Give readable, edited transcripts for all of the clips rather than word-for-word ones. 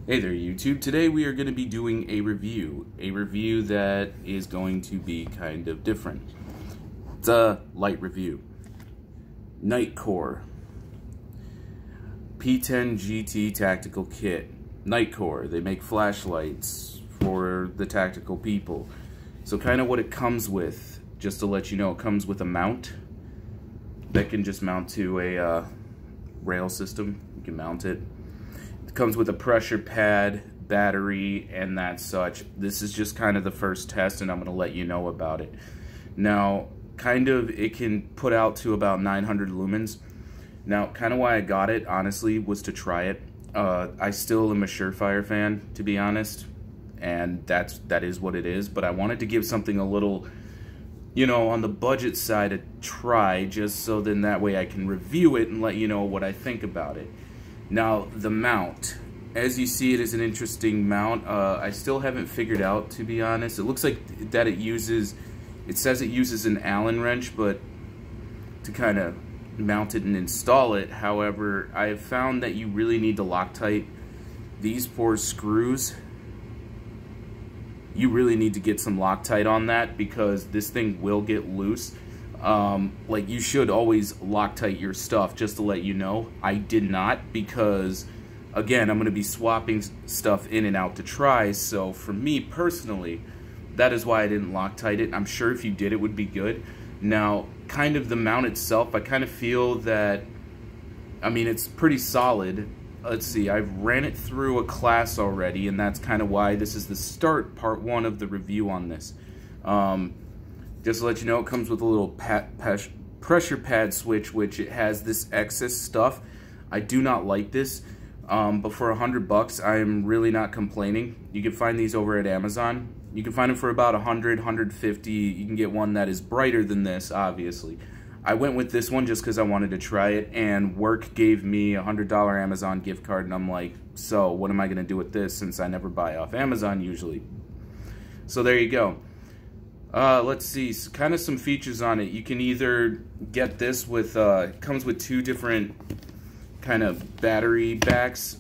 Hey there YouTube, today we are going to be doing a review that is going to be kind of different. It's a light review. Nitecore P10GT tactical kit. Nitecore, they make flashlights for the tactical people. So kind of what it comes with, just to let you know, it comes with a mount that can just mount to a rail system. You can mount it. It comes with a pressure pad, battery, and that such. This is just kind of the first test, and I'm going to let you know about it. Now, kind of, it can put out to about 900 lumens. Now, kind of why I got it, honestly, was to try it. I still am a Surefire fan, to be honest, and that is what it is. But I wanted to give something a little, you know, on the budget side a try, just so then that way I can review it and let you know what I think about it. Now, the mount, as you see, it is an interesting mount. I still haven't figured out, to be honest. It looks like that it says it uses an Allen wrench, but to kind of mount it and install it. However, I have found that you really need to Loctite these 4 screws. You really need to get some Loctite on that, because this thing will get loose. Like, you should always Loctite your stuff, just to let you know. I did not, because again, I'm going to be swapping stuff in and out to try. So for me personally, that is why I didn't Loctite it. I'm sure if you did, it would be good. Now, kind of the mount itself, I kind of feel that, I mean, it's pretty solid. Let's see, I've ran it through a class already, and that's kind of why this is the part 1 of the review on this. Just to let you know, it comes with a little pressure pad switch, which it has this excess stuff. I do not like this, but for $100, I am really not complaining. You can find these over at Amazon. You can find them for about $100, $150. You can get one that is brighter than this, obviously. I went with this one just because I wanted to try it, and work gave me a $100 Amazon gift card, and I'm like, so what am I going to do with this, since I never buy off Amazon usually? So there you go. Let's see, so kind of some features on it. You can either get this with, it comes with 2 different kind of battery backs.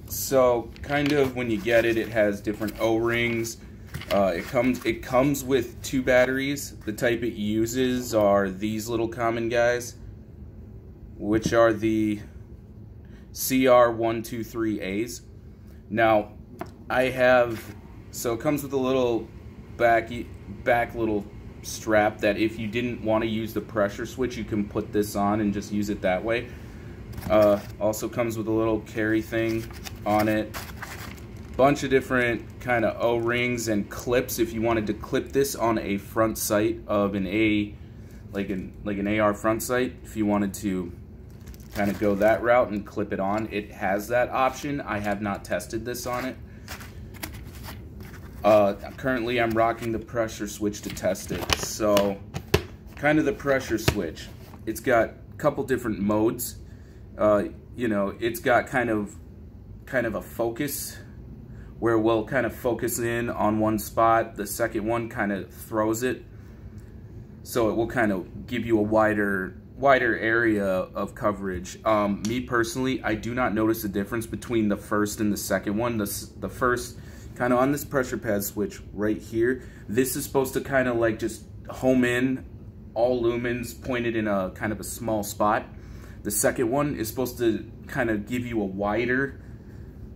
So kind of when you get it, it has different O-rings. It comes with 2 batteries. The type it uses are these little common guys, which are the CR123As. Now, so it comes with a little back little strap that if you didn't want to use the pressure switch, you can put this on and just use it that way. Also comes with a little carry thing on it. Bunch of different kind of O-rings and clips if you wanted to clip this on a front sight of an like an AR front sight. If you wanted to kind of go that route and clip it on, it has that option. I have not tested this on it. Currently I'm rocking the pressure switch to test it. So kind of the pressure switch, it's got a couple different modes. You know, it's got kind of a focus where we'll kind of focus in on one spot. The second one kind of throws it, so it will kind of give you a wider area of coverage. Me personally, I do not notice a difference between the first and the second one. The first, kind of on this pressure pad switch right here, this is supposed to kind of like just home in all lumens pointed in a kind of a small spot. The second one is supposed to kind of give you a wider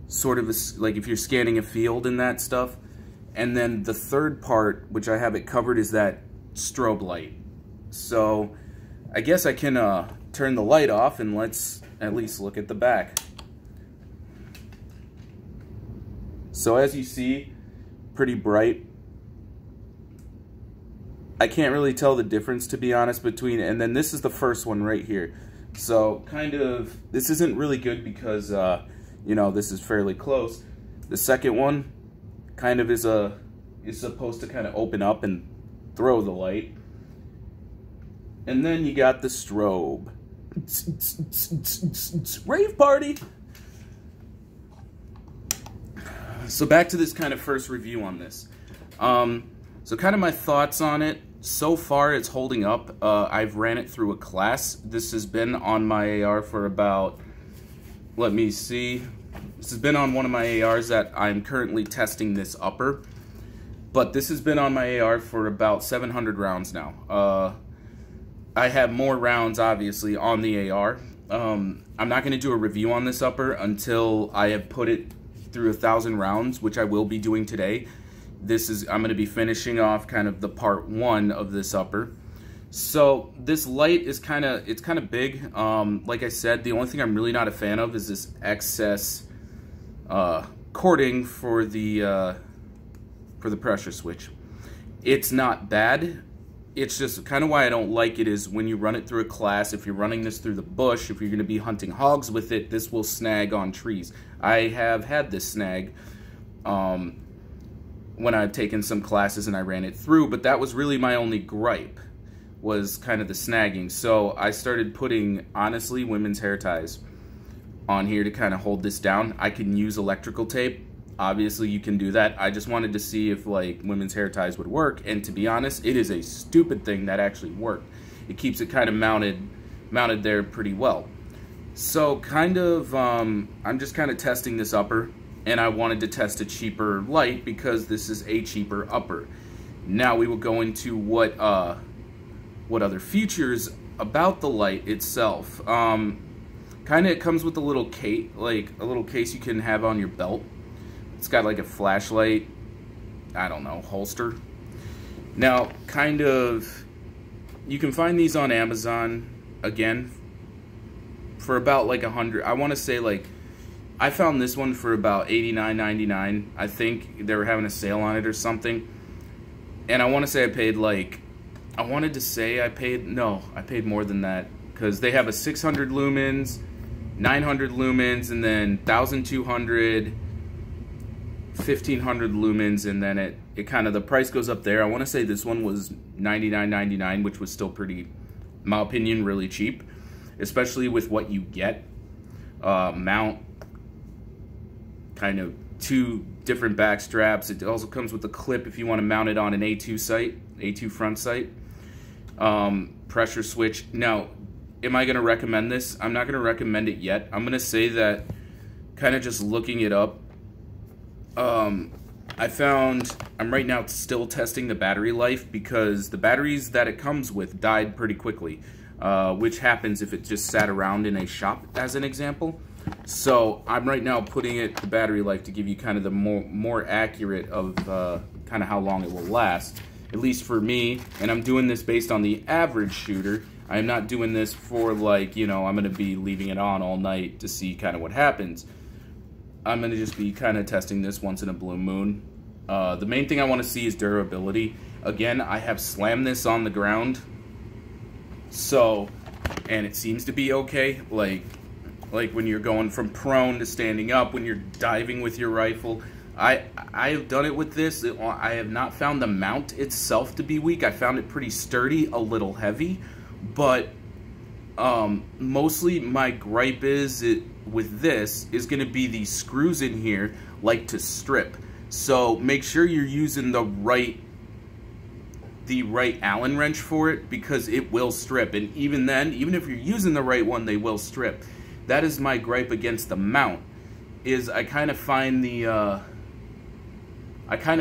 sort of like if you're scanning a field and that stuff. And then the third part, which I have it covered, is that strobe light. So I guess I can turn the light off, and let's at least look at the back. So as you see, pretty bright. I can't really tell the difference, to be honest, between, and then this is the first one right here. So kind of, this isn't really good because, you know, this is fairly close. The second one kind of is supposed to kind of open up and throw the light. And then you got the strobe. Rave party! So back to this kind of first review on this. So kind of my thoughts on it. So far, it's holding up. I've ran it through a class. This has been on my AR for about let me see. This has been on one of my ARs that I'm currently testing this upper. But this has been on my AR for about 700 rounds now. I have more rounds, obviously, on the AR. I'm not going to do a review on this upper until I have put it through 1,000 rounds, which I will be doing today. I'm going to be finishing off kind of the part 1 of this upper. So this light is kind of big. Like I said, the only thing I'm really not a fan of is this excess cording for the pressure switch. It's not bad. It's just kind of why I don't like it is when you run it through a class, if you're running this through the bush, if you're going to be hunting hogs with it, this will snag on trees. I have had this snag when I've taken some classes and I ran it through, but that was really my only gripe, was kind of the snagging. So I started putting, honestly, women's hair ties on here to kind of hold this down. I can use electrical tape. Obviously, you can do that. I just wanted to see if, like, women's hair ties would work, and to be honest, it is a stupid thing that actually worked. It keeps it kind of mounted there pretty well. So, kind of, I'm just kind of testing this upper, and I wanted to test a cheaper light because this is a cheaper upper. Now, we will go into what other features about the light itself. Kind of, it comes with a little case, like a little case you can have on your belt. It's got like a flashlight, I don't know, holster. Now, kind of, you can find these on Amazon, again, for about like 100. I want to say, like, I found this one for about $89.99. I think they were having a sale on it or something. And I want to say I paid like, I paid more than that. Because they have a 600 lumens, 900 lumens, and then 1200, 1500 lumens, and then it kind of, the price goes up there. I want to say this one was $99.99, which was still pretty, in my opinion, really cheap, especially with what you get. Mount, kind of 2 different back straps. It also comes with a clip if you want to mount it on an A2 sight, A2 front sight. Pressure switch. Now, am I going to recommend this? I'm not going to recommend it yet. I'm going to say that, kind of just looking it up, I'm right now still testing the battery life because the batteries that it comes with died pretty quickly, which happens if it just sat around in a shop, as an example. So I'm right now putting it the battery life to give you kind of the more accurate of kind of how long it will last, at least for me. And I'm doing this based on the average shooter. I'm not doing this for, like, you know, I'm going to be leaving it on all night to see kind of what happens. I'm going to just be kind of testing this once in a blue moon. The main thing I want to see is durability. Again, I have slammed this on the ground, so, and it seems to be okay. Like when you're going from prone to standing up, when you're diving with your rifle. I have done it with this. I have not found the mount itself to be weak. I found it pretty sturdy, a little heavy, but mostly my gripe with this is going to be these screws in here like to strip. So make sure you're using the right Allen wrench for it, because it will strip. And even then, even if you're using the right one, they will strip. That is my gripe against the mount, is I kind of find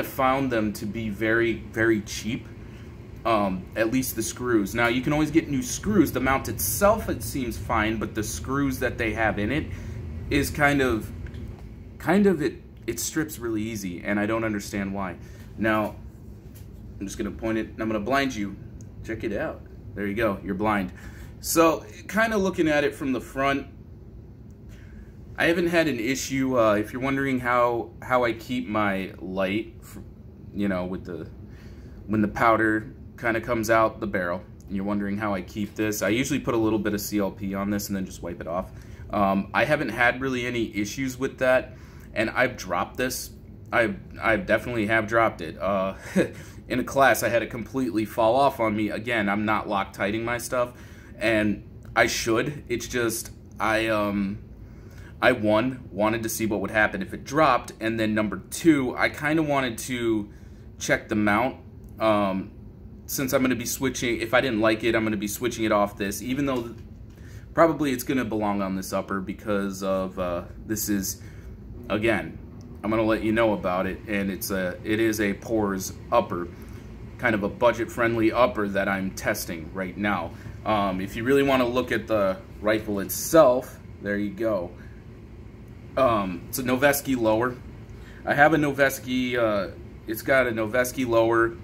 found them to be very, very cheap. At least the screws. Now, you can always get new screws. The mount itself, it seems fine, but the screws that they have in it is it strips really easy, and I don't understand why. Now, I'm just going to point it, and I'm going to blind you. Check it out. There you go. You're blind. So, kind of looking at it from the front, I haven't had an issue. If you're wondering how I keep my light, you know, when the powder kind of comes out the barrel, and you're wondering how I keep this, I usually put a little bit of CLP on this and then just wipe it off. I haven't had really any issues with that, and I've dropped this. I definitely have dropped it. In a class, I had it completely fall off on me. Again, I'm not Loctiting my stuff, and I should. It's just I wanted to see what would happen if it dropped, and then number 2, I kind of wanted to check the mount. Since I'm going to be switching, if I didn't like it, I'm going to be switching it off this, even though Probably it's going to belong on this upper because of, this is, again, I'm going to let you know about it, and it is a pores upper, kind of a budget-friendly upper that I'm testing right now. If you really want to look at the rifle itself, there you go. It's a Noveske lower. I have a Noveske, it's got a Noveske lower.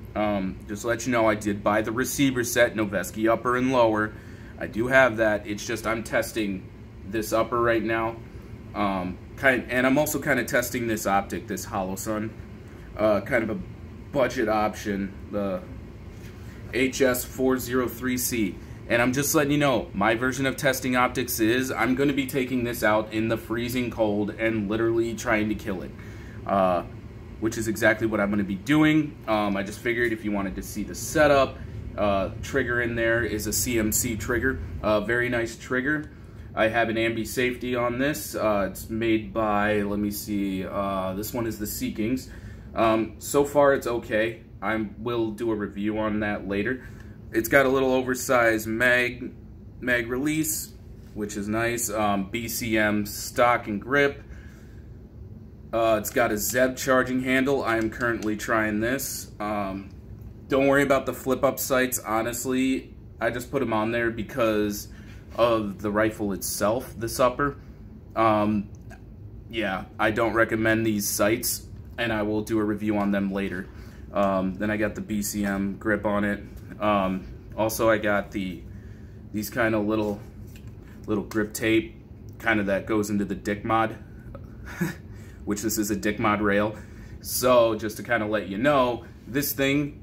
Just to let you know, I did buy the receiver set, Noveske upper and lower. I do have that. It's just I'm testing this upper right now. And I'm also kind of testing this optic, this Holosun. Kind of a budget option, the HS403C. And I'm just letting you know, my version of testing optics is I'm going to be taking this out in the freezing cold and literally trying to kill it. Which is exactly what I'm going to be doing. I just figured if you wanted to see the setup, trigger in there is a CMC trigger. Very nice trigger. I have an ambi safety on this. It's made by, let me see, this one is the Seekings. So far it's okay. I will do a review on that later. It's got a little oversized mag release, which is nice. BCM stock and grip. It's got a Zeb charging handle. I am currently trying this. Don't worry about the flip-up sights. Honestly, I just put them on there because of the rifle itself, this upper. Yeah, I don't recommend these sights, and I will do a review on them later. Then I got the BCM grip on it. Also, I got these kind of little grip tape, kind of that goes into the dick mod. Which this is a dick mod rail. So just to kind of let you know, this thing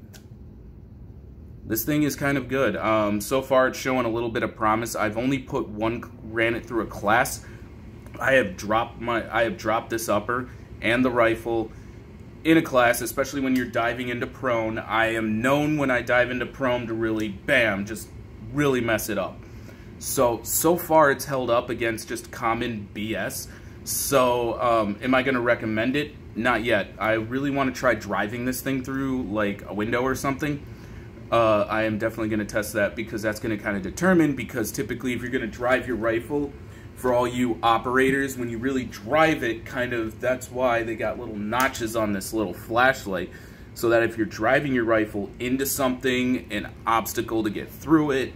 is kind of good. So far it's showing a little bit of promise. I've only ran it through a class. I have dropped this upper and the rifle in a class, especially when you're diving into prone. I am known when I dive into prone to really, bam, just really mess it up. So far it's held up against just common BS. So, am I going to recommend it? Not yet. I really want to try driving this thing through, like, a window or something. I am definitely going to test that because that's going to kind of determine, because typically if you're going to drive your rifle, for all you operators, when you really drive it, kind of, that's why they got little notches on this little flashlight, so that if you're driving your rifle into something, an obstacle to get through it,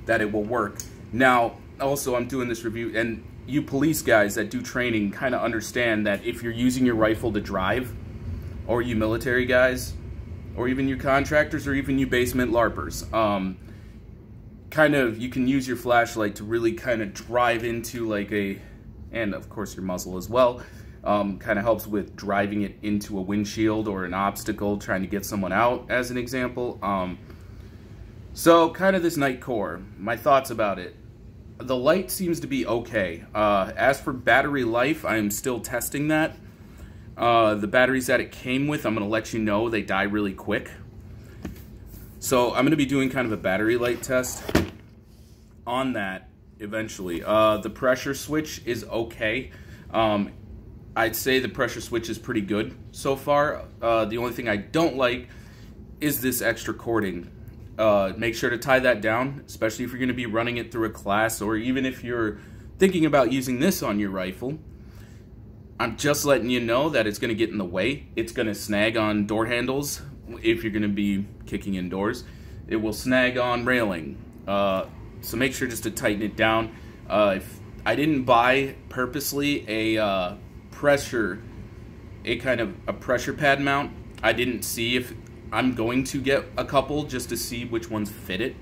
that it will work. Now, also, I'm doing this review, and you police guys that do training kind of understand that if you're using your rifle to drive, or you military guys, or even you contractors, or even you basement LARPers, kind of, you can use your flashlight to really kind of drive into like and of course your muzzle as well, kind of helps with driving it into a windshield or an obstacle, trying to get someone out, as an example. So kind of this Nitecore, my thoughts about it. The light seems to be okay. As for battery life, I am still testing that. The batteries that it came with, I'm going to let you know, they die really quick. So I'm going to be doing kind of a battery light test on that eventually. The pressure switch is okay. I'd say the pressure switch is pretty good so far. The only thing I don't like is this extra cording. Make sure to tie that down, especially if you're going to be running it through a class, or even if you're thinking about using this on your rifle. I'm just letting you know that it's going to get in the way. It's going to snag on door handles if you're going to be kicking indoors. It will snag on railing. So make sure just to tighten it down. If I didn't buy purposely a pressure pad mount, I didn't see if I'm going to get a couple just to see which ones fit it,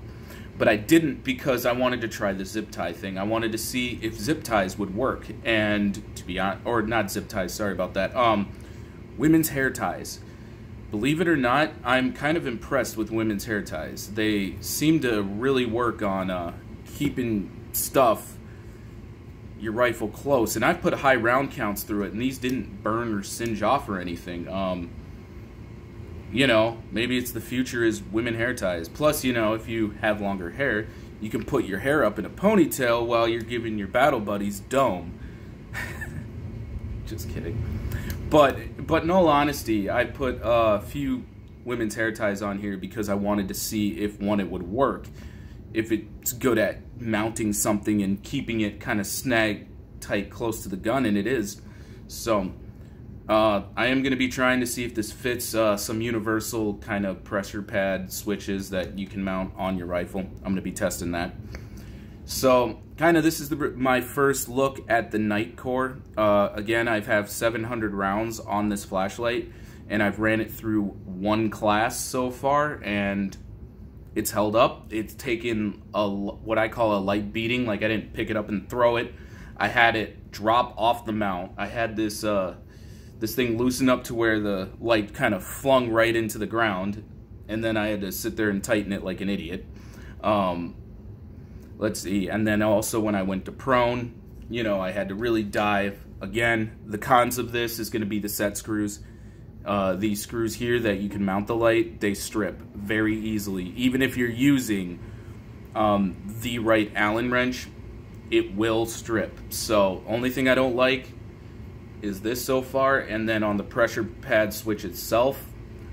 but I didn't because I wanted to try the zip tie thing. I wanted to see if zip ties would work, and to be honest, or not zip ties, sorry about that, women's hair ties. Believe it or not, I'm kind of impressed with women's hair ties. They seem to really work on keeping your rifle close, and I've put high round counts through it, and these didn't burn or singe off or anything. You know, maybe it's the future is women hair ties. Plus, you know, if you have longer hair, you can put your hair up in a ponytail while you're giving your battle buddies dome. Just kidding. But in all honesty, I put a few women's hair ties on here because I wanted to see if one, it would work. if it's good at mounting something and keeping it kind of snag tight close to the gun, and it is. So I am going to be trying to see if this fits some universal kind of pressure pad switches that you can mount on your rifle. I'm going to be testing that. So kind of this is my first look at the Nitecore. Again, I have 700 rounds on this flashlight, and I've ran it through one class so far, and it's held up. It's taken what I call a light beating. Like, I didn't pick it up and throw it. I had it drop off the mount. I had this this thing loosen up to where the light kind of flung right into the ground, and then I had to sit there and tighten it like an idiot. Let's see, and then also when I went to prone, you know, I had to really dive. Again, the cons of this is going to be the set screws. These screws here that you can mount the light, they strip very easily. Even if you're using the right Allen wrench, it will strip. So only thing I don't like is this so far. And then on the pressure pad switch itself,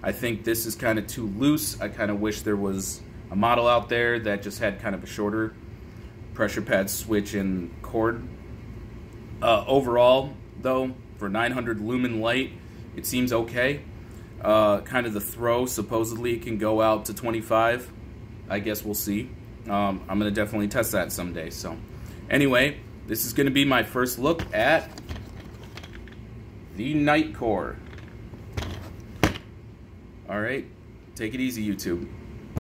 I think this is kind of too loose. I kind of wish there was a model out there that just had kind of a shorter pressure pad switch and cord. Overall though, for 900 lumen light, it seems okay. Kind of the throw, supposedly it can go out to 25. I guess we'll see. I'm going to definitely test that someday. So anyway, this is going to be my first look at the Nitecore. Alright, take it easy, YouTube.